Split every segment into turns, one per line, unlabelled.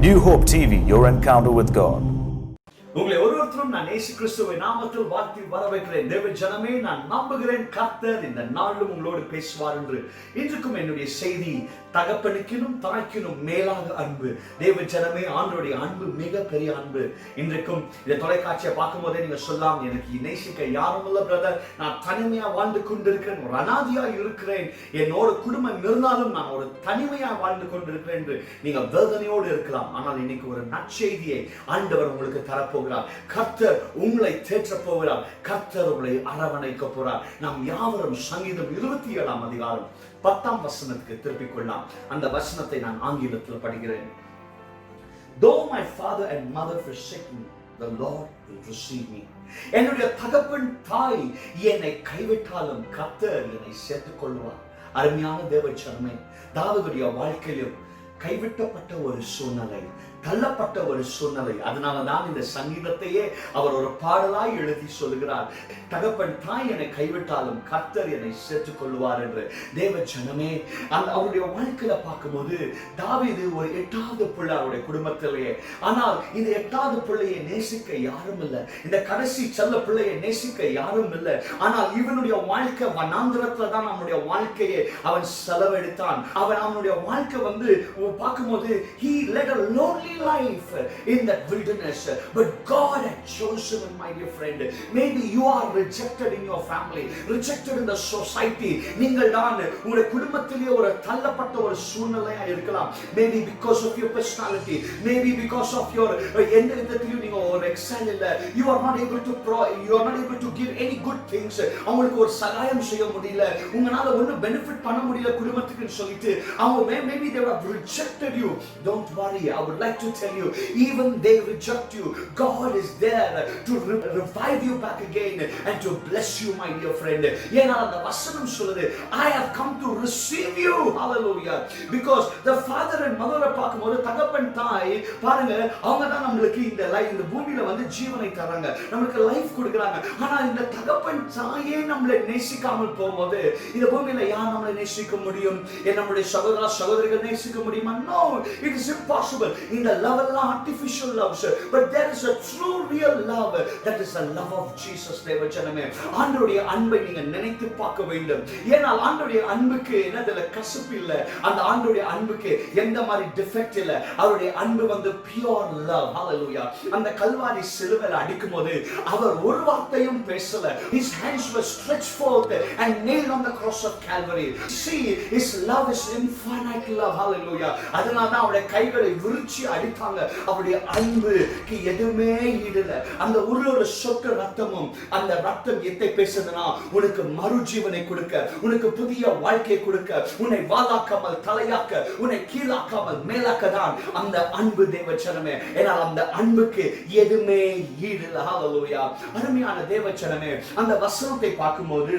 New Hope TV, your encounter with God.
உங்களை ஒருவரும் நான் இயேசு கிறிஸ்துவின் நாமத்தில் வாழ்த்தி வரவேற்கிறேன். தேவ ஜனமே, நான் நம்புகிறேன் கர்த்தர் இந்த நாளும் உங்களோடு பேசுவார் என்று. இன்றைக்கும் என்னுடைய செய்தி தகப்பனுக்கினும் தாய்க்கினும் மேலாக அன்பு. தேவ ஜனமே, ஆண்டவருடைய அன்பு மிக பெரிய அன்பு. இன்றைக்கும் இந்த தொலைக்காட்சியை பார்க்கும் போதே நீங்க சொல்லலாம், எனக்கு நேசிக்க யாரும் இல்ல பிரதர், நான் தனிமையா வாழ்ந்து கொண்டிருக்கிறேன், ஒரு அனாதியா இருக்கிறேன், என்னோட குடும்பம் இருந்தாலும் நான் ஒரு தனிமையா வாழ்ந்து கொண்டிருக்கிறேன் என்று நீங்க வேதனையோடு இருக்கலாம். ஆனால் இன்னைக்கு ஒரு நற்செய்தியை ஆண்டவர் உங்களுக்கு தரப்போகிறார். கர்த்தர் உங்களை தேற்ற போகிறார். கர்த்தர் உங்களை அரவணைக்க போறார். நாம் யாவரும் சங்கீதம் 27 அதிகாரம் 10 வசனத்துக்கு திருப்பிக் கொள்ளலாம். அந்த வசனத்தை நான் ஆங்கிலத்தில் படிக்கிறேன். Though my father and mother forsake me, the Lord will receive me. என்னுடைய தகப்பன் தாய் என்னை கைவிட்டாலும் கர்த்தர் என்னை சேர்த்துக் கொள்வார். அருமையான தேவ ஜனமே, தாவீதுடைய வாழ்க்கையிலும் கைவிட்டப்பட்ட ஒரு சூழ்நிலை, தள்ளப்பட்ட ஒரு சூழ்நிலை. அதனாலதான் இந்த சங்கீதத்தையே அவர் ஒரு பாடலாய் எழுதி சொல்லுகிறார். தகப்பன் தாய் என்னை கைவிட்டாலும் கர்த்தர் என்னை சேர்த்துக் கொள்வார் என்று. தேவ ஜனமே, அவருடைய வாழ்க்கையில பார்க்கும்போது தாவீது ஒரு 8வது பிள்ளை அவருடைய குடும்பத்திலேயே. ஆனால் இந்த 8வது பிள்ளையை நேசிக்க யாரும் இல்லை, இந்த கடைசி செல்ல பிள்ளையை நேசிக்க யாரும் இல்லை. ஆனால் இவனுடைய வாழ்க்கை வனாந்திரத்துல தான் அவனுடைய வாழ்க்கையை அவன் செலவெடுத்தான். அவனுடைய வாழ்க்கை பார்க்கும்போது he led a lonely life in that wilderness, but God had chosen him, my dear friend. Maybe you are rejected in your family, rejected in the society. நீங்கள் தான் உங்களுடைய குடும்பத்திலே ஒரு தள்ளப்பட்ட ஒரு சூழ்நிலையா இருக்கலாம். Maybe because of your personality, maybe because of your எந்த விதத்திலும் நீங்க ஒரு எக்ஸல் இல்ல, you are not able to give any good things. அவங்களுக்கு ஒரு சகாயம் செய்ய முடியல, உங்களால ஒன்னும் பெனிஃபிட் பண்ண முடியல குடும்பத்துக்குன்னு சொல்லிட்டு அவங்க maybe they have rejected you. Don't worry, I would like to tell you, even they reject you, God is there to revive you back again and to bless you, my dear friend. ஏனா அந்த வசனம் சொல்லுது, I have come to receive you. Hallelujah. Because the father and mother பார்க்கும்போது தகப்பன் தாய் பாருங்க, அவங்க தான் நமக்கு இந்த பூமியில ஜீவனை தராங்க, நமக்கு லைஃப் கொடுக்கறாங்க. ஆனா இந்த தகப்பன் தாயே நம்மளை நேசிக்காமல் போகும்போது இந்த பூமியில யார் நம்மளை நேசிக்க முடியும்? நம்முடைய சகோதரர்கள் நேசிக்க முடியுமா? No, it is impossible. In the love of artificial love, but there is a true real love, that is the love of Jesus. தேவ ஜனமே, ஆண்டவருடைய அன்பை நீங்க நினைத்து பார்க்க வேண்டும். ஏனால் ஆண்டவருடைய அன்புக்கு என்னதுல கசப்பு இல்ல, அந்த ஆண்டவருடைய அன்புக்கு எந்த மாதிரி டிஃபெக்ட் இல்ல. அவருடைய அன்பு pure love. Hallelujah. அந்த கல்வாரி சிலுவையில் அடிக்கும்போது அவர் ஒரு வார்த்தையும் பேசல. His hands were stretched forth and nailed on the cross of Calvary. See, his love is infinite love. Hallelujah. அதனால தான் அவருடைய கைகளை விரிச்சி அடித்தாங்க. அவருடைய அன்புக்கு எதுவுமே ஈடுல. அந்த ஒரு சொட்டு ரத்தமும், அந்த ரத்தம் எதை பேசுதுன்னா, உனக்கு மறுஜீவனை கொடுக்க, உனக்கு புதிய வாழ்க்கை கொடுக்க, உன்னை வாளாக்காமல் தலையாக்க, உன்னை கீழாக்காமல் மேலாக்க தான் அந்த அன்பு. தேவ ஜனமே, ஏனால் அந்த அன்புக்கு எதுவுமே ஈடுல. ஹல்லேலூயா. அருமையான தேவ ஜனமே, அந்த வசனத்தை பார்க்கும்போது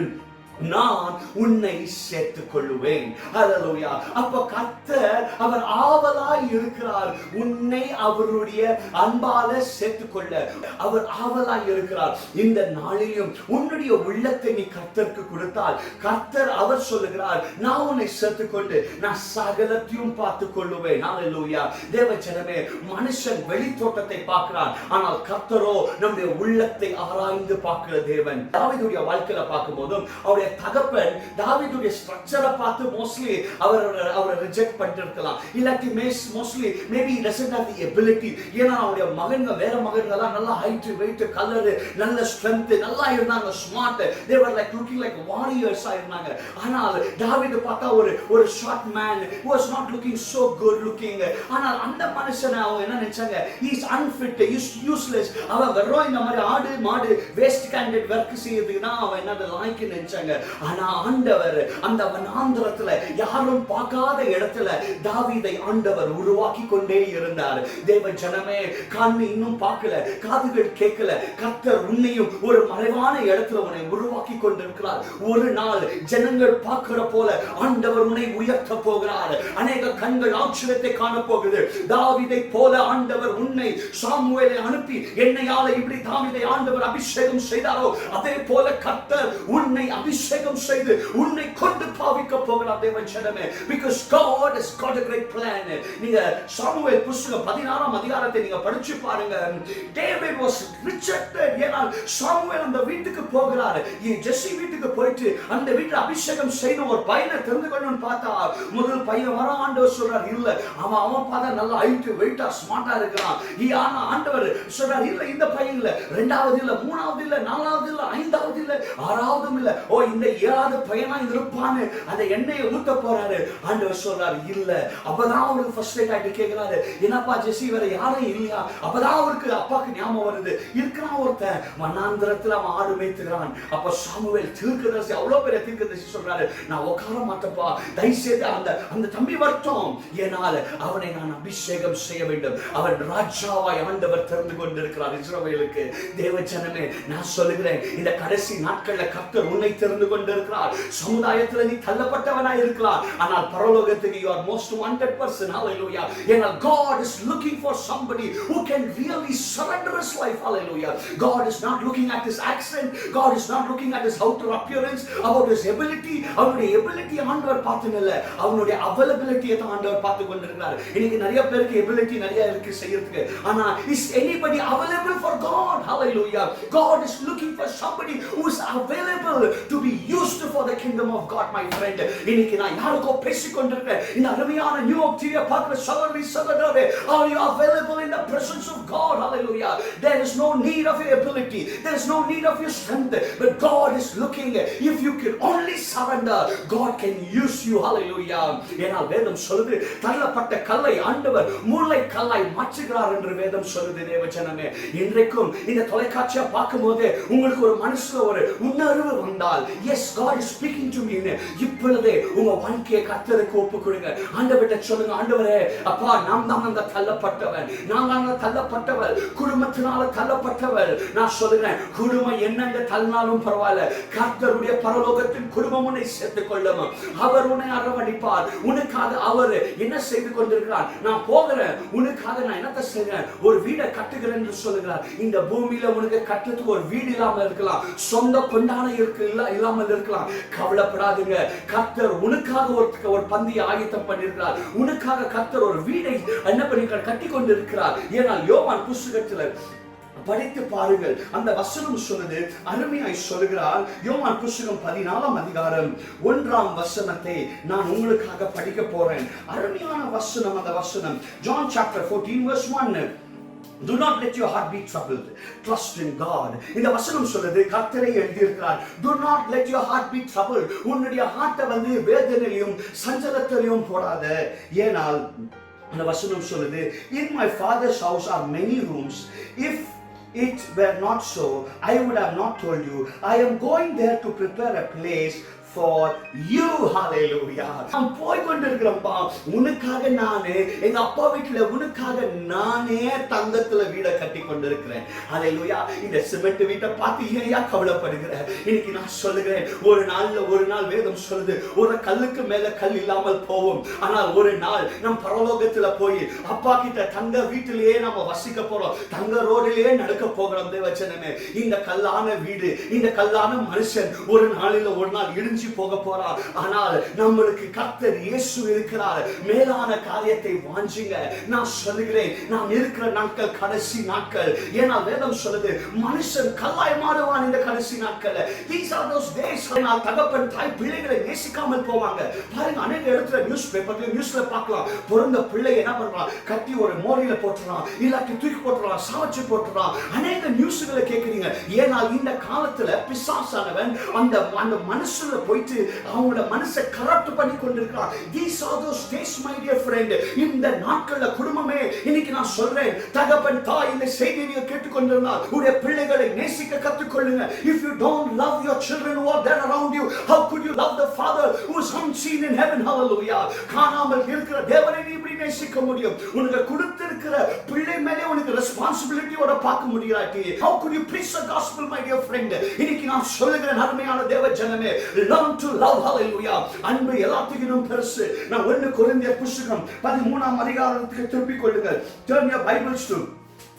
நான் உன்னை சேர்த்துக் கொள்ளுவேன். ஹல்லேலூயா. அப்ப கர்த்தர் அவர் ஆவலாய் இருக்கிறார் உன்னை அவருடைய அன்பால சேர்த்துக் கொள்ள. அவர் ஆவலாய் இருக்கிறார். இந்த நாளிலும் உன்னுடைய உள்ளத்தை நீ கர்த்தருக்கு கொடுத்தால் கர்த்தர் அவர் சொல்லுகிறார், நான் உன்னை சேர்த்துக் கொண்டு நான் சகலத்தையும் பார்த்துக் கொள்ளுவேன். ஹல்லேலூயா. தேவ ஜனமே, மனுஷன் வெளி தோற்றத்தை பார்க்கிறான், ஆனால் கர்த்தரோ நம்முடைய உள்ளத்தை ஆராய்ந்து பார்க்கிற தேவன். தாவீதுடைய வாழ்க்கையில பார்க்கும்போதும் அவருடைய தகப்பன் தாவீதுடைய ஸ்ட்ரக்சரை பார்த்து மோஸ்ட்லி அவரை ரிஜெக்ட் பண்ணிருக்கலாம். இல்லாட்டி mostly maybe he doesn't have the ability. ஏன்னா அவருடைய மகன்கள் வேற மகன்கள்லாம் நல்ல ஹைட், வெயிட், கலர், நல்ல ஸ்ட்ரென்த், நல்லா இருந்தாங்க, smart. they were like looking like warriors இருந்தாங்க. ஆனால் தாவீது பார்த்தா ஒரு short man who was not looking so good looking. ஆனால் அந்த மனுஷனை அவங்க என்ன நினைச்சாங்க, he is unfit, he is useless. அவன் வெறும் இந்த மாதிரி ஆடு மாடு வேஸ்ட் கேண்டிடேட் வர்க் செய்யறதுக்கு தான் அவன் என்னது லாய்க்கு நினைச்சாங்க. ஆனா ஆண்டவர் அந்த வனாந்திரத்துல யாரும் பார்க்காத இடத்துல தாவீதை ஆண்டவர் உருவாக்கி கொண்டே இருந்தார். தேவ ஜனமே, கண்ணு இன்னும் பார்க்கல, காதுகள் கேட்கல, கர்த்தர் உன்னையும் ஒரு மறைவான இடத்துல உன்னை உருவாக்கி கொண்டிருக்கிறார். ஒரு நாள் ஜனங்கள் பார்க்கிற போல ஆண்டவர் உன்னை உயர்த்த போகிறார். அநேக கண்கள் ஆச்சரியத்தை காண போகுது. தாவீதை போல ஆண்டவர் உன்னை சாமுவேலை அனுப்பி என்னையால இப்படி தாவீதை ஆண்டவர் அபிஷேகம் செய்தாரோ அதே போல கர்த்தர் உன்னை அபிஷேகம் அபிஷேகம் செய்து உன்னை கொண்டு பாவிக்க போகிறார் தேவ ஜனமே. Because God has got a great plan. நீங்க சாமுவேல் புத்தகம் 16ஆம் அதிகாரத்தை நீங்க படிச்சு பாருங்க. David was rejected. ஏனால் சாமுவேல் அந்த வீட்டுக்கு போகிறார். ஜெஸ்ஸி வீட்டுக்கு போயிட்டு அந்த வீட்டுல அபிஷேகம் செய்யணும் ஒரு பையனை தெரிந்து கொள்ளணும்னு பார்த்தா முதல் பையன் வர ஆண்டவர் சொல்றார் இல்ல அவன் பார்த்தா நல்லா ஹைட் வெயிட்டா ஸ்மார்ட்டா இருக்கிறான். ஆனா ஆண்டவர் சொல்றார் இல்ல இந்த பையன் இல்ல, ரெண்டாவது இல்ல, மூணாவது இல்ல, நாலாவது இல்ல, ஐந்தாவது இல்ல, ஆறாவதும் இல்ல, ஓ இந்த ஏழாவது பையனா இருப்பான்னு அந்த எண்ணெயை ஊத்த போறாரு. ஆண்டவர் சொல்றாரு இல்ல. அப்பதான் அவருக்கு ஃபர்ஸ்ட் டைம் ஆயிட்டு கேட்கிறாரு என்னப்பா ஜெஸ்ஸி வேற யாரும் இல்லையா? அப்பதான் அவருக்கு அப்பாக்கு ஞாபகம் வருது இருக்கிறான் ஒருத்தன் வனாந்திரத்துல அவன் ஆடு மேய்த்துகிறான். அப்ப சாமுவேல் தீர்க்கதரிசி அவ்வளவு பெரிய தீர்க்கதரிசி சொல்றாரு நான் உட்கார மாட்டப்பா, தயவுசெய்து அந்த தம்பி வரட்டும், ஏனால் அவனை நான் அபிஷேகம் செய்ய வேண்டும். அவன் ராஜாவாய் ஆண்டவர் தெரிந்து கொண்டிருக்கிறார் இஸ்ரவேலுக்கு. தேவ ஜனமே நான் சொல்லுகிறேன் இந்த கடைசி நாட்கள்ல கர்த்தர் உன்னை தெரிந்து கொண்டிருக்கிறார். சமுதாயத்துல நீ தள்ளப்பட்டவனாய் இருக்கலாம், ஆனால் பரலோகத்துக்கு you are most wanted person. Hallelujah. ஏனால் God is looking for somebody who can really surrender his life. Hallelujah. God is not looking at his accent, God is not looking at his outer appearance, about his ability. அவனுடைய ability ஆண்டவர் பார்த்துனல்ல, அவனுடைய அவைலபிலிட்டியை தான் ஆண்டவர் பார்த்து கொண்டிருக்கிறார். இன்னைக்கு நிறைய பேருக்கு எபிலிட்டி நிறைய இருக்கு செய்யறதுக்கு, ஆனா is anybody available for God? Hallelujah. God is looking for somebody who is available to be used for the kingdom of God, my friend. இன்னைக்கு நான் யாருக்கோ பேசிக் கொண்டிருக்கிறேன். இந்த அருமையான நியூ யார்க் டிவியை பார்க்கிற சகோதரி சகோதரரே, are you available in the presence of God? Hallelujah. There is no need of your ability, there is no need of your strength, but God is looking. If you can only surrender, God can use you. Hallelujah. ஏனால் வேதம் சொல்லுது தள்ளப்பட்ட கல்லை ஆண்டவர் முல்லை கல்லாய் மாற்றுகிறார் என்று வேதம் சொல்லுது. தேவ ஜனமே இன்றைக்கும் இந்த தொலைக்காட்சியை பார்க்கும்போது உங்களுக்கு ஒரு மனசுல ஒரு உணர்வு வந்தால் yes God is speaking to me, இப்பொழுதே உங்க வாழ்க்கையை கர்த்தருக்கு ஒப்பு கொடுங்க. ஆண்டவர்கிட்ட சொல்லுங்க ஆண்டவரே அப்பா நான் தான் அந்த தள்ளப்பட்டவன், நான் தான் தள்ளப்பட்டவள், குடும்பத்தினால தள்ளப்பட்டவள். நான் சொல்லுகிறேன் குடும்பம் என்னங்க தள்ளினாலும் பரவாயில்ல, கர்த்தருடைய பரலோகத்தின் குடும்பம் உன்னை சேர்த்துக் கொள்ளும். அவர் உன்னை அரவணைப்பார். உனக்காக அவர் என்ன செய்து கொண்டிருக்கிறார்? நான் போகிறேன் உனக்காக நான் என்னத்தை செய்கிறேன், ஒரு வீடை கட்டுகிறேன் என்று சொல்லுகிறார். இந்த பூமியில உனக்கு கட்டுறதுக்கு ஒரு வீடு இல்லாமல் இருக்கலாம், சொந்த கொண்டாட இல்லாமல் இருக்கலாம், கவலைப்படாதுங்க. கர்த்தர் உனக்காக ஒரு பந்தியை ஆயத்தம் பண்ணியிருக்கிறார். உனக்காக கர்த்தர் ஒரு வீடை என்ன பண்ணிருக்கிறார், கட்டி கொண்டிருக்கிறார். ஏனால் யோவான் புத்தகத்தில் படித்து பாருங்கள், அந்த வசனம் சொல்லுது அருமையாய் சொல்லுகிறார். யோவான் புத்தகம் 14ஆம் அதிகாரம் 1ஆம் வசனத்தை நான் உங்களுக்காக படிக்க போறேன். அருமையான வசனம் அந்த வசனம். John chapter 14 verse 1. Do not let your heart be troubled. Trust in God. இந்த வசனம் சொல்லுது கர்த்தரே எழுதியிருக்கிறார். Do not let your heart be troubled. உன்னுடைய ஹார்ட்டை வந்து வேதனையிலும் சஞ்சலத்திலும் போடாத. ஏனால் அந்த வசனம் சொல்லுது in my father's house are many rooms. If it were not so, I would have not told you. I am going there to prepare a place for you. Hallelujah. நான் போய் கொண்டிருக்கிறேன்ப்பா உனக்காக. நானே எங்க அப்பா வீட்டுல உனக்காக நானே தங்கத்துல வீட கட்டி கொண்டிருக்கிறேன். ஹalleluya. இந்த சிமெண்ட் வீட்டை பார்த்து ஏயா கவலைப்படுகிற? இன்னைக்கு நான் சொல்லுகிறேன் ஒரு நாள் வேதம் சொல்லுது ஒரு கல்லுக்கு மேல கல் இல்லாமல் போவோம், ஆனால் ஒரு நாள் நம் பரலோகத்துல போய் அப்பா கிட்ட தங்க வீட்டிலேயே நம்ம வசிக்க போறோம், தங்க ரோடிலேயே நடக்க போகிறோம். தேவச்சனமே இந்த கல்லான வீடு, இந்த கல்லான மனுஷன் ஒரு நாள் இடிஞ்சு போக போறார். ஆனால் நம்மளுக்கு கர்த்தர் இயேசு இருக்கிறார். மேலான காரியத்தை வாஞ்சிங்க. நான் சொல்லுகிறேன் நாம் இருக்கிற நாட்கள் கடைசி நாட்கள். ஏன்னா வேதம் சொல்லுது மனுஷன் கல்லாய் மாறுவான் இந்த கடைசி நாட்கள். These are those days. நான் தகப்பன் தாய் பிள்ளைகளை நேசிக்காமல் போவாங்க. பாருங்க அநேக இடத்துல நியூஸ்ல பார்க்கலாம், பிறந்த பிள்ளை என்ன பண்றான், கட்டி ஒரு மோரியில போட்டுறான், இல்லாட்டி தூக்கி போட்டுறான், சாவச்சு போட்டுறான். அநேக நியூஸ்களை கேட்கிறீங்க. ஏனால் இந்த காலத்துல பிசாசானவன் அந்த மனுஷனை போயிட்டு அவங்களோட மனசை கரப்ட் பண்ணி கொண்டிருக்கிறான். These are those days my dear friend. இந்த நாட்கள்ல குடும்பமே இன்னைக்கு நான் சொல்றேன் தகப்பன் தாய் இந்த செய்தியை நீங்க கேட்டுக்கொண்டிருந்தால் உங்களுடைய பிள்ளைகளை நேசிக்க கற்றுக்கொள்ளுங்க. If you don't love your children who are there around you, how could you love the Father who is unseen in heaven? Hallelujah. காணாமல் இருக்கிற தேவனை நீ எப்படி நேசிக்க முடியும்? உனக்கு கொடுத்திருக்கிற பிள்ளை மேலே உனக்கு ரெஸ்பான்சிபிலிட்டியோட பார்க்க முடியாட்டி how could you preach the gospel my dear friend? இன்னைக்கு நான் சொல்லுகிறேன் அருமையான தேவ ஜனமே, learn to love. Hallelujah. அன்பு எல்லாத்துக்கும் பெருசு. நான் 1 கொரிந்தியர் புத்தகம் 13ஆம் அதிகாரத்துக்கு திருப்பிக் கொள்ளுங்கள். Turn your Bibles to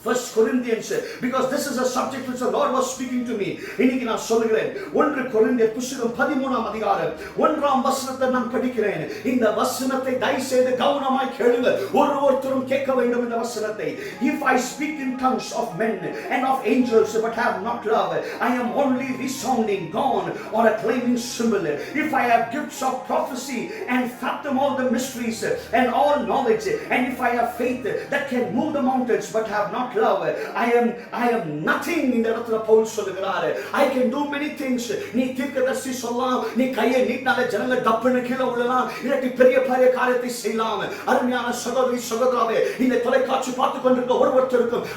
First Corinthians, because this is a subject which the Lord was speaking to me. இன்னைக்கு நான் சொல்லுகிறேன் 1 கொரிந்தியர் புத்தகம் 13ஆம் அதிகாரம் 1ஆம் வசனத்தை நான் படிக்கிறேன். இந்த வசனத்தை தயவு செய்து கவனமாய் கேளுங்க. ஒருவரும் கேட்க வேண்டும் இந்த வசனத்தை. If I speak in tongues of men and of angels but have not love, I am only resounding gone or a claiming cymbal. If I have gifts of prophecy and fathom all the mysteries and all knowledge, and if I have faith that can move the mountains but have not love, I am nothing. இந்த இடத்துல பவுல் சொல்லுகிறார், I can do many things. நீ தீர்க்கதரிசி சொல்லலாம், நீ கையை நீட்டினாலே ஜனங்க டப்புன்னு கீழே விழலாம், இல்லாட்டி பெரிய பெரிய காரியத்தை செய்யலாம். அருமையான சகோதரி சகோதராவே, இந்த தொலைக்காட்சி பார்த்து கொண்டிருக்க ஒருவருக்கும்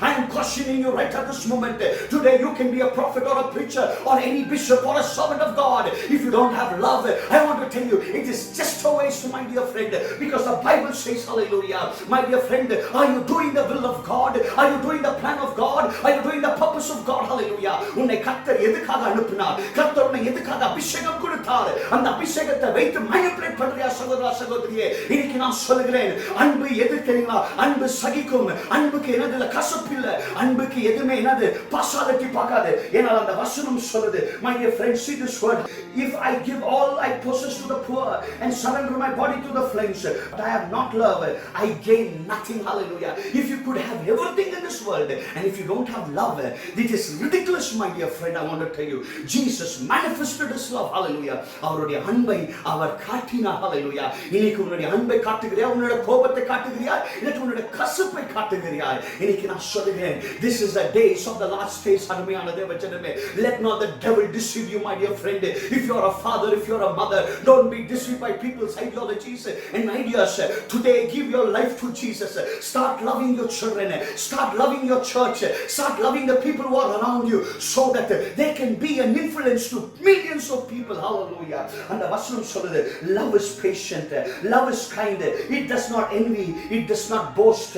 I am cautioning you right at this moment. Today you can be a prophet or a preacher or any bishop or a servant of God. If you don't have love, I want to tell you, it is just a waste, my dear friend, because the Bible says, hallelujah, my dear friend, are you doing the will of God? Are you doing the plan of God? Are you doing the purpose of God? Hallelujah. உன்னை கர்த்தர் எதுக்காக அனுப்பினார்? கர்த்தர் உன்னை எதுக்காக அபிஷேகம் கொடுத்தார்? அந்த அபிஷேகத்தை வைத்து மேனிபுலேட் பண்றியா சகோதரா சகோதரியே? இன்னைக்கு நான் சொல்லுகிறேன், அன்பு எது தெரியுமா? அன்பு சகிக்கும். அன்புக்கு என்னது கசப்பு இல்ல. அன்புக்கு எதுமே என்னது பார்ஷாலிட்டி பார்க்காது. ஏன்னா அந்த வசனம் சொல்லுது, my dear friend, see this word, if I give all I possess to the poor and surrender my body to the flames, but I have not love, I gain nothing. Hallelujah. If you could have everything in this world and if you don't have love, it is ridiculous, my dear friend. I want to tell you, Jesus manifested his love. Hallelujah. அவருடைய அன்பை அவர் காட்டினார். Hallelujah. இன்னைக்கு உன்னுடைய அன்பை காட்டுகிறியா? உன்னுடைய கோபத்தை காட்டுகிறியா? இல்லை உன்னுடைய கசப்பை காட்டுகிறியா? இன்னைக்கு நான் சொல்லுகிறேன், this is the days of the last days. அருமையான தேவ ஜனமே, let not the devil deceive you, my dear friend. If you are a father, if you are a mother, don't be deceived by people's ideologies and ideas. Today give your life to Jesus. Start loving your children, start loving your church, start loving the people who are around you, so that they can be an influence to millions of people. Hallelujah. And the வசனம் சொல்லுது, love is patient, love is kind, it does not envy, it does not boast,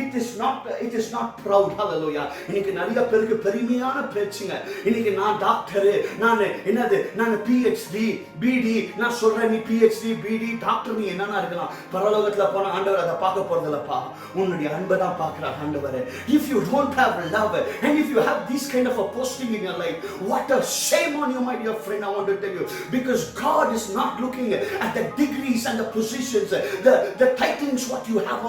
it is not proud. Hallelujah. இன்னைக்கு நிறைய பேருக்கு பெருமையான பேச்சுங்க. இன்னைக்கு நான் doctor, நான் என்னது, நான் PhD BD, நான் சொல்றேன் நீ PhD BD டாக்டர் நீ என்னன்னா இருக்கலாம், பரலோகத்துல போன ஆண்டவர் அதை பார்க்க போறதில்லப்பா, உன்னுடைய அன்பை தான் பார்க்கிறார் ஆண்டவர். If you don't have love and if you have this kind of a posting in your life, what a shame on you, my dear friend. I want to tell you, because God is not looking at the degrees and the positions, the titles what you have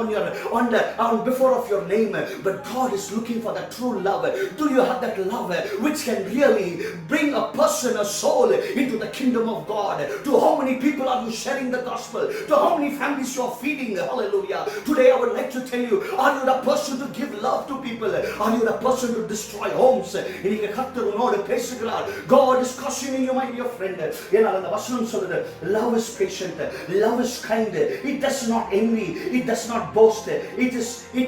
on before of your name, but God is looking for the true love. Do you have that love which can really bring a person, a soul into the kingdom of God? To how many people are you sharing the gospel? To how many families you are feeding? Hallelujah. Today I would like to tell you, are you the person to give love to people? Are you the person to destroy homes? இன்னைக்கு கர்த்தர் உன்னோடு பேசுகிறார். God is cautioning you, my dear friend. ஏன்னா அந்த வசனம் சொல்லுது, love is patient, love is kind, it does not envy, it does not boast, it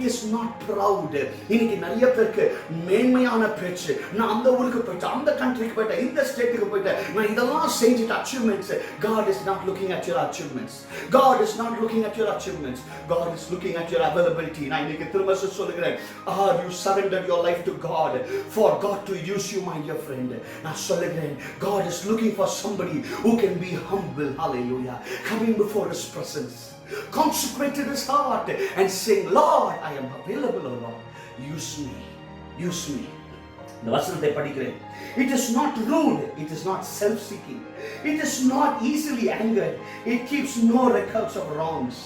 is not proud. இன்னைக்கு நிறைய பேருக்கு மேன்மையான பேச்சு, நான் அந்த ஊருக்கு போயிட்டேன், அந்த கண்ட்ரிக்கு போயிட்டேன், இந்த ஸ்டேட்டுக்கு போயிட்டேன், நான் இதெல்லாம் செஞ்சுட்டு achievements. God is not looking at your achievements. God is not looking at your achievements. God is looking at your availability. நான் இன்னைக்கு திரும்ப சொல்லுகிறேன், are you surrendered your life to God for God to use you, my dear friend? நான் சொல்லுகிறேன், God is looking for somebody who can be humble. Hallelujah. Coming before his presence, consecrated his heart and saying, Lord, I am available, O Lord. Use me. Use me. இந்த வசனத்தை படிக்கிறேன். It is not rude, it is not self-seeking, it is not easily angered, it keeps no records of wrongs.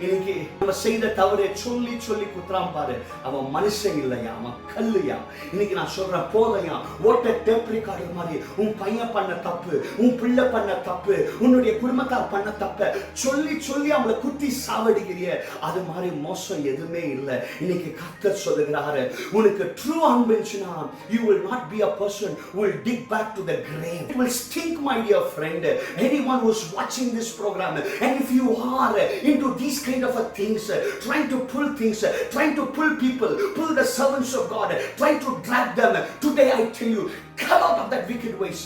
இன்னைக்கு நம்ம செய்த தவறை சொல்லி சொல்லி குத்துறான் பாரு, அவன் மனுஷன் இல்லையா, அவன் கல்லுயா. இன்னைக்கு நான் சொல்றேன், போதையா ஓட்ட டேப் ரெக்கார்டர் மாதிரி உன் பையன் பண்ண தப்பு, உன் பிள்ளை பண்ண தப்பு, உன்னுடைய குடும்பத்தார் பண்ண தப்ப சொல்லி சொல்லி அவங்களை குத்தி சாவடிக்கிறிய, அது மாதிரி மோசம் எதுவுமே இல்லை. இன்னைக்கு கர்த்தர் சொல்லுகிறாரு, உனக்கு true அன்புச்சுனா you will not be a person who will dig back to the grave. It will stink, my dear friend. Anyone who's watching this program, and if you are into these kind of things, trying to pull things, trying to pull people, pull the servants of God, trying to drag them, today I tell you, come out of that wicked ways.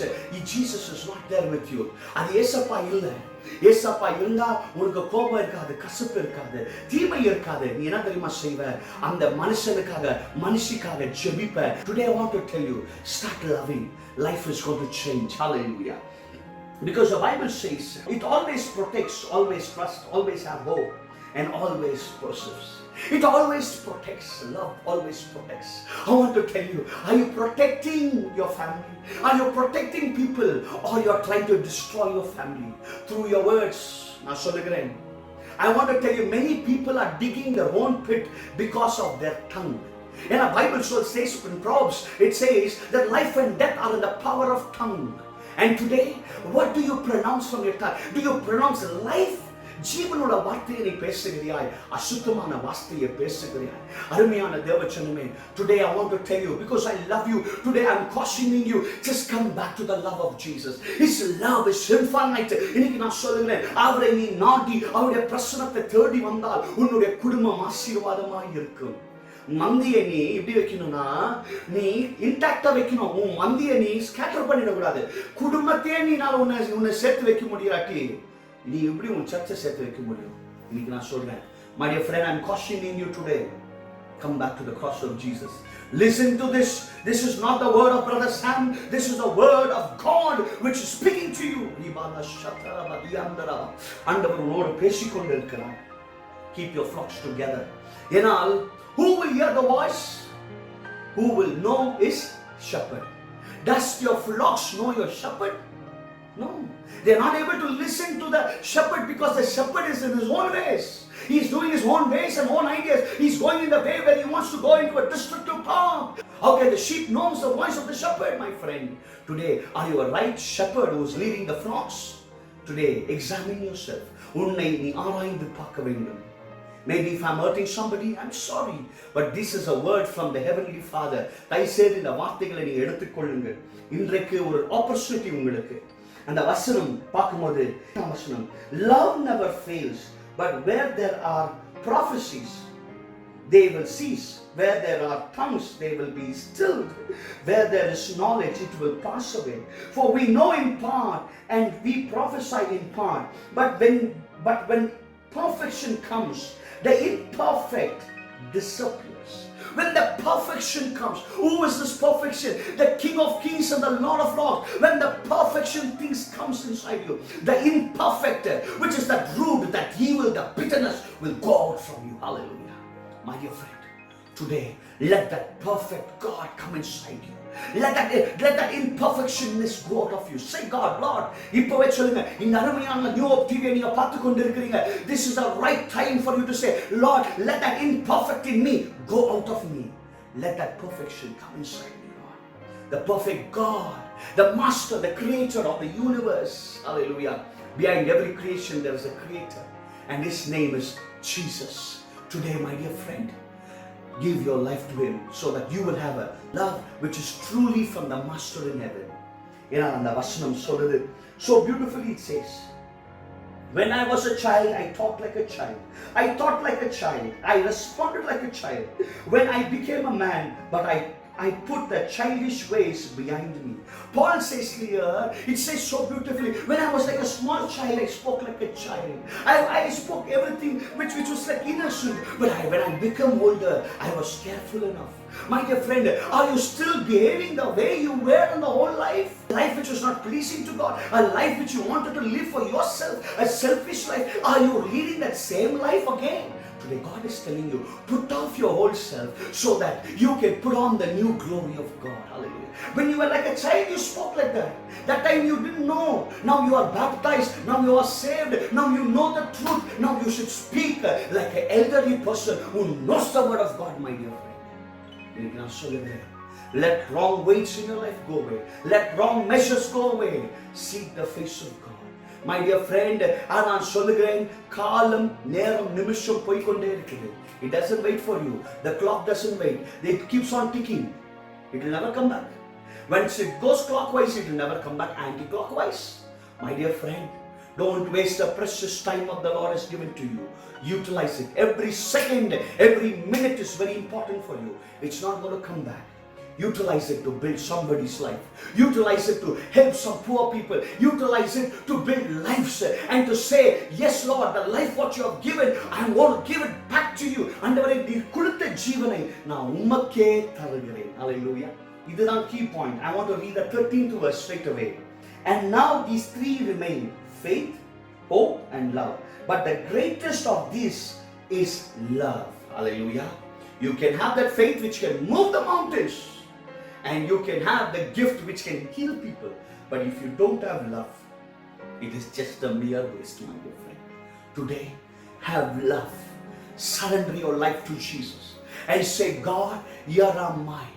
Jesus is not there with you. அது ஏசப்பா இல்லை. ஏசப்பா இருந்தா உனக்கு கோபம் இருக்காது, கசப்பு இருக்காது, தீமை இருக்காது. நீ என்ன தெரியுமா செய்வ? அந்த மனுஷனுக்காக மனுஷிக்காக ஜெபிப்ப. Today I want to tell you, start loving. Life is going to change. Hallelujah. Because the Bible says it always protects, always trusts, always have hope, and always persists. It always protects. Love always protects. I want to tell you, are you protecting your family? Are you protecting people, or you are trying to destroy your family through your words? நான் சொல்லுகிறேன், I want to tell you, many people are digging their own pit because of their tongue. And the Bible says in Proverbs, it says that life and death are in the power of tongue. And today, what do you pronounce from your tongue? Do you pronounce life? ஜீவனோட வார்த்தையை நீ பேசுகிறாய், அசுத்தமான வார்த்தையை பேசுகிறாய். அருமையான தேவச்சனமே, today I want to tell you, because I love you, today I'm cautioning you, just come back to the love of Jesus. His love is infinite. இன்னைக்கு நான் சொல்லுகிறேன், அவரை நீ நாடி அவருடைய பிரசன்னத்தை தேடி வந்தால் உன்னுடைய குடும்பம் ஆசீர்வாதமாய் இருக்கும். மந்தியை நீ எப்படி வைக்கணும்னா, நீ இன்டாக்டா வைக்கணும். உன் மந்தியை நீ ஸ்கேட்டர் பண்ணிடக்கூடாது. குடும்பத்தையே நீ உன்னை சேர்த்து வைக்க முடியாட்டி நீ எப்படி உன் சர்ச்சை சேர்த்து வைக்க முடியும்? இன்னைக்கு நான் சொல்றேன், my dear friend, I'm cautioning you today. Come back to the cross of Jesus. Listen to this. This is not the word of Brother Sam. This is the word of God which is speaking to you. ஆண்டவர் உன்னோடு பேசிக்கொண்டு இருக்கிறார். Keep your flocks together. ஏனால் who will hear the voice? Who will know his shepherd? Does your flocks know your shepherd? No. They are not able to listen to the shepherd because the shepherd is in his own ways. He is doing his own ways and own ideas. He is going in the way where he wants to go into a destructive path. How can the sheep know the voice of the shepherd, my friend? Today, are you a right shepherd who is leading the flocks? Today, examine yourself. உன்னை நீ ஆராய்ந்து பார்க்க வேண்டும். Maybe if I'm hurting somebody, I'm sorry. But this is a word from the Heavenly Father. தயவுசெய்து இந்த வார்த்தைகளை நீ எடுத்துக்கொள்ளுங்கள். இன்றைக்கு ஒரு ஆப்பர்ச்சுனிட்டி உங்களுக்கு. அந்த வசனம் பார்க்கும்போது வசனம், love never fails, but where there are prophecies they will cease, where there are tongues they will be stilled, where there is knowledge it will pass away. For we know in part and we prophesy in part, but when perfection comes, the imperfect disappears. When the perfection comes, who is this perfection? The King of Kings and the Lord of Lords. When the perfection things comes inside you, the imperfect, which is that root, that evil, the bitterness will go out from you. Hallelujah. My dear friend, today, let that perfect God come inside you. Let that imperfectionness go out of you. Say, God, Lord, இப்பவே சொல்லுங்க, இந்த அருமையான new app டிவியை நீங்க பார்த்து கொண்டு இருக்கிறீங்க. This is the right time for you to say, Lord, let that imperfect in me go out of me. Let that perfection come inside me, Lord. The perfect God, the master, the creator of the universe. Hallelujah. Behind every creation there is a creator, and his name is Jesus. Today, my dear friend, give your life to him so that you will have a love which is truly from the master in heaven. ஏன்னா அந்த வசனம் சொல்லுது, so beautifully it says, when I was a child I talked like a child, I thought like a child, I responded like a child. When I became a man, but I put the childish ways behind me. Paul says here, it says so beautifully, when I was like a small child, I spoke like a child. I spoke everything which was like innocent. But when I become older, I was careful enough. My dear friend, are you still behaving the way you were in the whole life? Life which was not pleasing to God, a life which you wanted to live for yourself, a selfish life. Are you leading that same life again? Today God is telling you, put off your old self so that you can put on the new glory of God. Hallelujah. When you were like a child, you spoke like that. That time you didn't know. Now you are baptized. Now you are saved. Now you know the truth. Now you should speak like an elderly person who knows the word of God, my dear friend. Let wrong weights in your life go away. Let wrong measures go away. Seek the face of God. My dear friend, நான் சொல்லுகிறேன், காலம் நேரம் நிமிஷம் போய்க்கொண்டே இருக்குது. It doesn't wait for you. The clock doesn't wait. It keeps on ticking. It will never come back. Once it goes clockwise, it will never come back anti-clockwise. My dear friend, don't waste the precious time of the Lord has given to you. Utilize it. Every second, every minute is very important for you. It's not going to come back. Utilize it to build somebody's life. Utilize it to help some poor people. Utilize it to build lives and to say, yes Lord, the life what you have given, I want to give it back to you. ஆண்டவரே, நீர் கொடுத்த ஜீவனை நான் உமக்கே தருகிறேன். Hallelujah. இதுதான் key point. I want to read the 13th verse straight away. And now these three remain, faith, hope and love. But the greatest of these is love. Hallelujah. You can have that faith which can move the mountains, and you can have the gift which can heal people. But if you don't have love, it is just a mere waste, my dear friend. Today, have love. Surrender your life to Jesus and say, God, here am I.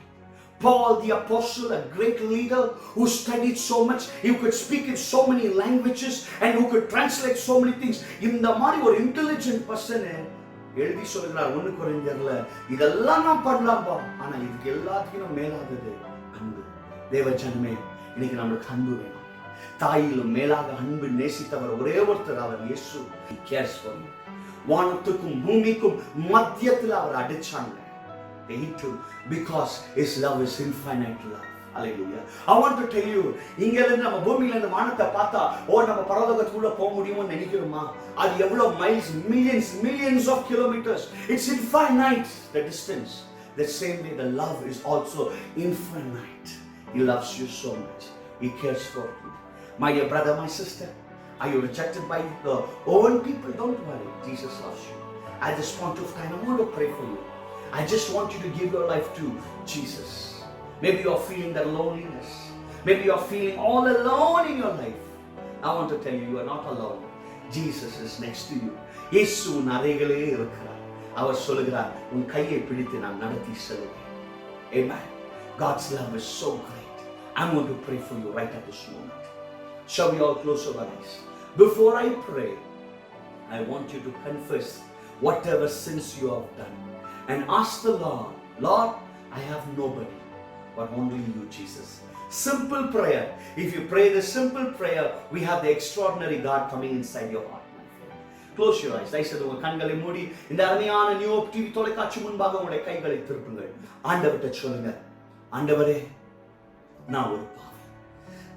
Paul the apostle, a great leader who studied so much, he could speak in so many languages and who could translate so many things. இந்த மாதிரி ஒரு intelligent person எழுதி சொல்கிறார் 1 கொரிந்தியர்ல, இதெல்லாம் நான் பண்ணலாம்பா, ஆனா இதுக்கு எல்லாத்துக்கும் மேலானது அன்பு. தேவ ஜனமே, இன்னைக்கு நமக்கு அன்பு வேணும். தாயிலும் மேலாக அன்பு நேசித்தவர் ஒரே ஒருத்தர், அவர் இயேசு. He cares for you. வானத்துக்கும் பூமிக்கும் மத்தியத்தில் அவர் அடிச்சாங்க. They hate you because his love is infinite love. Hallelujah. I want to tell you, இங்க இருந்து நம்ம பூமியில இருந்து வானத்தை பார்த்தா நம்ம பரலோகத்துக்குள்ள போக முடியும்னு நினைக்கிறோமா? அது எவ்வளவு miles, millions of kilometers. It's infinite, the distance. The same way the love is also infinite. He loves you so much. He cares for you. My dear brother, my sister, are you rejected by the own people? Don't worry. Jesus loves you. At this point of time, I want to pray for you. I just want you to give your life to Jesus. Maybe you are feeling that loneliness. Maybe you are feeling all alone in your life. I want to tell you, you are not alone. Jesus is next to you. இயேசு உன் அருகிலே இருக்கிறார். அவர் சொல்கிறார், உன் கையை பிடித்து நான் நடத்தி செல்வேன். Amen. God's love is so great. I'm going to pray for you right at this moment. Shall we all close our eyes? Before I pray, I want you to confess whatever sins you have done and ask the Lord, Lord, I have nobody but only you, Jesus. Simple prayer. If you pray this simple prayer, we have the extraordinary God coming inside your heart, my friend. Close your eyes. தயவுசெய்து உங்கள் கண்களை மூடி இந்த அருமையான new hope TV தொலைக்காட்சி முன்பாக உங்களுடைய கைகளை திருப்புங்கள். ஆண்டவர்கிட்ட சொல்லுங்க, ஆண்டவரே, நான் ஒரு பாவி,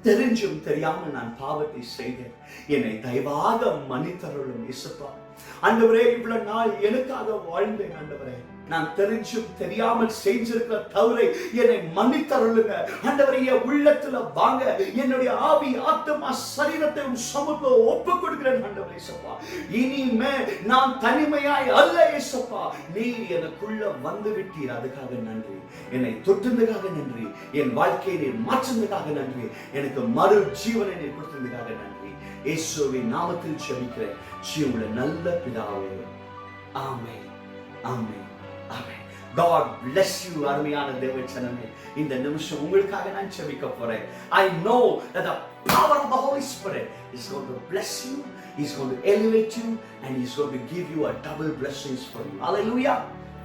தெரிஞ்சும் தெரியாமல் நான் பாவத்தை செய்தேன், என்னை தயவாக மன்னித்தருளும் இயேசுப்பா. ஆண்டவரே, இவ்வளவு நாள் எனக்காக வாழ்ந்தேன். ஆண்டவரே, நான் தெரிஞ்சும் தெரியாமல் செஞ்சிருக்கிற தவறை என்னை மன்னித்தருளுங்க. ஆண்டவரே, என் உள்ளத்துல வாங்க, என்னுடைய ஆவி, ஆத்மா, சரீரத்தை உன் சமூகத்துல ஒப்பு கொடுக்கிறேன். ஆண்டவரே இயேசுப்பா, இனிமே நான் தனிமையாய் அல்ல இயேசுப்பா, நீர் எனக்குள்ள வந்து விட்டீர். அதுக்காக நன்றி. என்னை தொட்டதுக்காக நன்றி. என் வாழ்க்கையை நீர் மாற்றினதுக்காக நன்றி. எனக்கு மறு ஜீவனை நீர் கொடுத்ததுக்காக நன்றி. இயேசுவின் நாமத்தில் ஜெபிக்கிறேன் ஜீவனுள்ள நல்ல பிதாவே. ஆமென், ஆமென், ஆமென். God bless you, அருமையான தேவ ஜனமே. இந்த நிமிஷம் உங்களுக்காக நான் ஜெபிக்க போறேன். I know that the power of the Holy Spirit is going to bless you, He's going to elevate you, and He's going to give you a double blessings for you. Hallelujah.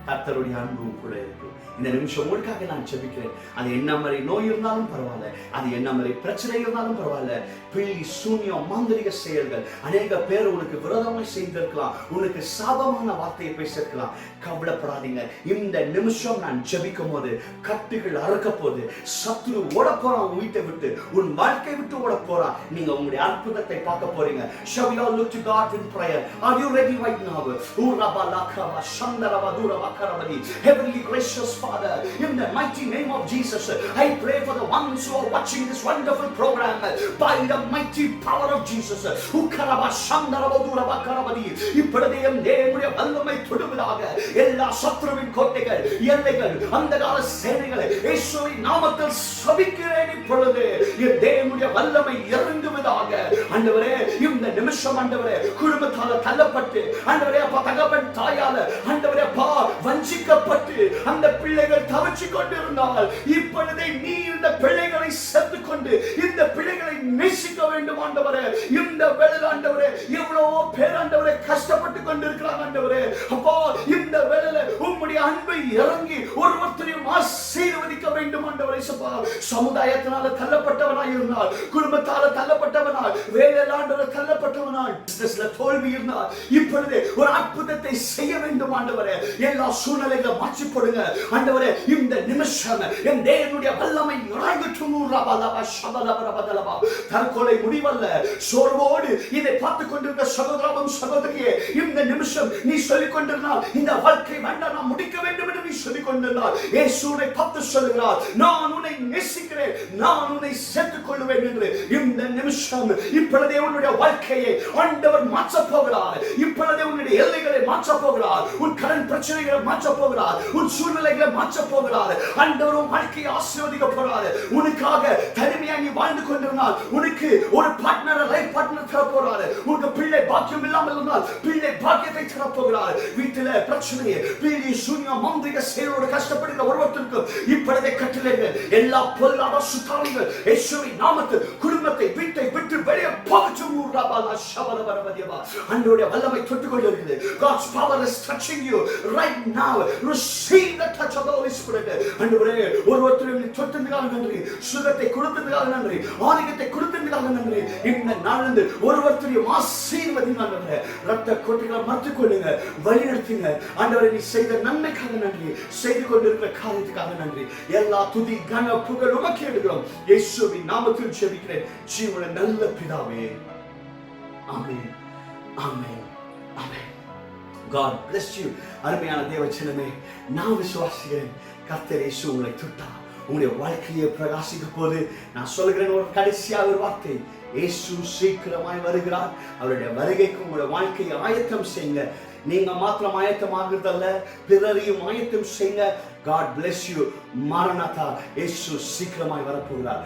கர்த்தருடைய அன்பு கூட இருக்கு. இந்த நிமிஷம் உங்களுக்காக நான் ஜெபிக்கிறேன். அது என்ன மாதிரி நோய் இருந்தாலும் பரவாயில்ல, அது என்ன மாதிரி பிரச்சனை இருந்தாலும் பரவாயில்ல, பில்லி, சூன்யம், மாந்திரிக செயல்கள் அநேக பேர் உனக்கு விரோதமாய் செய்திருக்கலாம், உனக்கு சாபமான வார்த்தையை பேசிருக்கலாம். கவலைப்படாதீங்க. இந்த நிமிஷம் நான் ஜெபிக்கும் போது கட்டுகள் அறுக்க போது, சத்துரு ஓட போறான் உன் வீட்டை விட்டு, உன் வாழ்க்கை விட்டு ஓட போறான். நீங்க உங்களுடைய அற்புதத்தை பார்க்க போறீங்க. Shall we all look to God in prayer? Are you ready right now? Heavenly gracious Father, in the mighty name of Jesus, I pray for the ones who are watching this wonderful program by the mighty power of Jesus. இப்பொழுதே தேவனுடைய வல்லமை தொடுவதாக. எல்லா சத்துருவின் கோட்டைகள், எல்லைகள், அந்தகார சேனைகளை இயேசுவின் நாமத்தில் சபிக்கிறேன். இப்பொழுது தேவனுடைய வல்லமை இறங்குவதாக. ஆண்டவரே, இந்த நிமிஷம் ஆண்டவரே, குடும்பத்தால தள்ளப்பட்டு, ஆண்டவரே அப்பா, தகப்பன் தாயால ஆண்டவரே அப்பா வஞ்சிக்கப்பட்டு அந்த பிள்ளைகள் தவிச்சு கொண்டிருந்தால், இப்பொழுதே நீ இந்த பிள்ளைகளை சேர்த்து கொண்டு இந்த பிள்ளைகளை நேசிக்க வேண்டும் ஆண்டவரே. இந்த வேளையில் ஆண்டவரே, எவ்வளவோ பேர் ஆண்டவரே கஷ்டப்பட்டு கொண்டிருக்கிறாங்க ஆண்டவரே. அப்பா, இந்த வேளையில உம்முடைய அன்பை இறங்கி ஒருவரையும் ஆசீர்வதிக்க வேண்டும் ஆண்டவரே. சமுதாயத்தினால தள்ளப்பட்டவனாய் இருந்தால், குடும்பத்தால தள்ளப்பட்டவனாய், வேலையில ஆண்டவரே தள்ளப்பட்டவனாய், பிசினஸ்ல தோல்வி இருந்தால், இப்பொழுது ஒரு அற்புதத்தை செய்ய வேண்டும் ஆண்டவரே. எல்லா சூழ்நிலைகளை மாற்றி போடுங்க ஆண்டவரே. இந்த நிமிஷம் என் தேவனுடைய வல்லமை இறங்கட்டும். தற்கொலை முடிவல்ல, சோர்வோடு இதை பார்த்துக் கொண்டிருக்க சகோதரனும் சகோதரியே, இந்த நிமிஷம் நீ சொல்லிக் கொண்டிருந்தால், இந்த வாழ்க்கை வேண்டாம், நான் முடிக்க வேண்டும் என்று நீ சொல்லிக் கொண்டால் இயேசு உன்னை பார்த்து சொல்லுகிறார், நான் உன்னை நேசிக்கிறேன், நான் உன்னை சேர்த்துக் கொள்வேன் என்று. இந்த நிமிஷம் இப்பொழுதே உன்னுடைய வாழ்க்கையை ஆண்டவர் மாற்றப் போகிறார். இப்பொழுதே உன்னுடைய எல்லைகளை மாற்றப் போகிறார். உன் கடன் பிரச்சனைகளை மாற்றப் போகிறார். உன் சூழ்நிலைகளை மாற்றப் போகிறார். ஆண்டவர் உன் வாழ்க்கையை ஆசீர்வதிக்க போறார். உனக்காக தனிமையா நீ வாழ்ந்து கொண்டிருந்தால் உனக்கு ஒரு பார்ட்னர், லைஃப் பார்ட்னர் தர போறாரு. உனக்கு பிள்ளை பாக்கியம் இல்லாமல் இருந்தால் பிள்ளை பாக்கியத்தை தர போகிறார். வீட்டில பிரச்சனை, பீடி, சூன்யம், மாந்திரிக செயலோடு கஷ்டப்படுகிற ஒருவருக்கு இப்பொழுதே கட்டளைகள், எல்லா பொல்லாத சுத்தாளிகள் இயேசுவின் நாமத்தில் குடும்பத்தை வீட்டை விட்டு வெளியே போகட்டும். ஆண்டவருடைய வல்லமை தொட்டுக் கொண்டிருக்கிறது. God's power is touching you right now. Receive the touch of the Holy Spirit. ஆண்டவரே, ஒருவருடைய தொட்டதுக்காக நன்றி, சுகத்தை கொடுத்ததுக்காக நன்றி, ஆரோக்கியத்தை கொடுத்ததுக்காக நன்றி. இந்த நாளிலிருந்து ஒருவருடைய ஆசீர்வதிங்க ஆண்டவரே. ரத்த கோட்டைகளை மறைத்துக் கொள்ளுங்க, வழி நடத்துங்க ஆண்டவரே. நீ செய்த நன்மைக்காக நன்றி, செய்து கொண்டிருக்கிற காரியத்துக்காக நன்றி. எல்லா துதி கன புகழ் உமக்கு எடுக்கிறோம். இயேசுவின் நாமத்தில் ஜெபிக்கிறேன் ஜீவனுள்ள நல்ல பிதாவே. ஆமென், ஆமென், ஆமென். God bless you. அருமையான தேவச்சனமே, நான் விசுவாசிக்கிறேன் கர்த்தர் இயேசு உங்களை தொட்டார், உங்களுடைய வாழ்க்கையை பிரகாசிக்க போது. நான் சொல்கிறேன் ஒரு கடைசியாக ஒரு வார்த்தை, இயேசு சீக்கிரமாய் வருகிறார். அவருடைய வருகைக்கு உங்களுடைய வாழ்க்கையை ஆயத்தம் செய்யுங்க. நீங்க மாத்திரம் ஆயத்தமாகிறதல்ல, பிறரையும் ஆயத்தம் செய்யுங்க. God bless you. மாரநாதா, இயேசு சீக்கிரமாய் வரப்போகிறார்.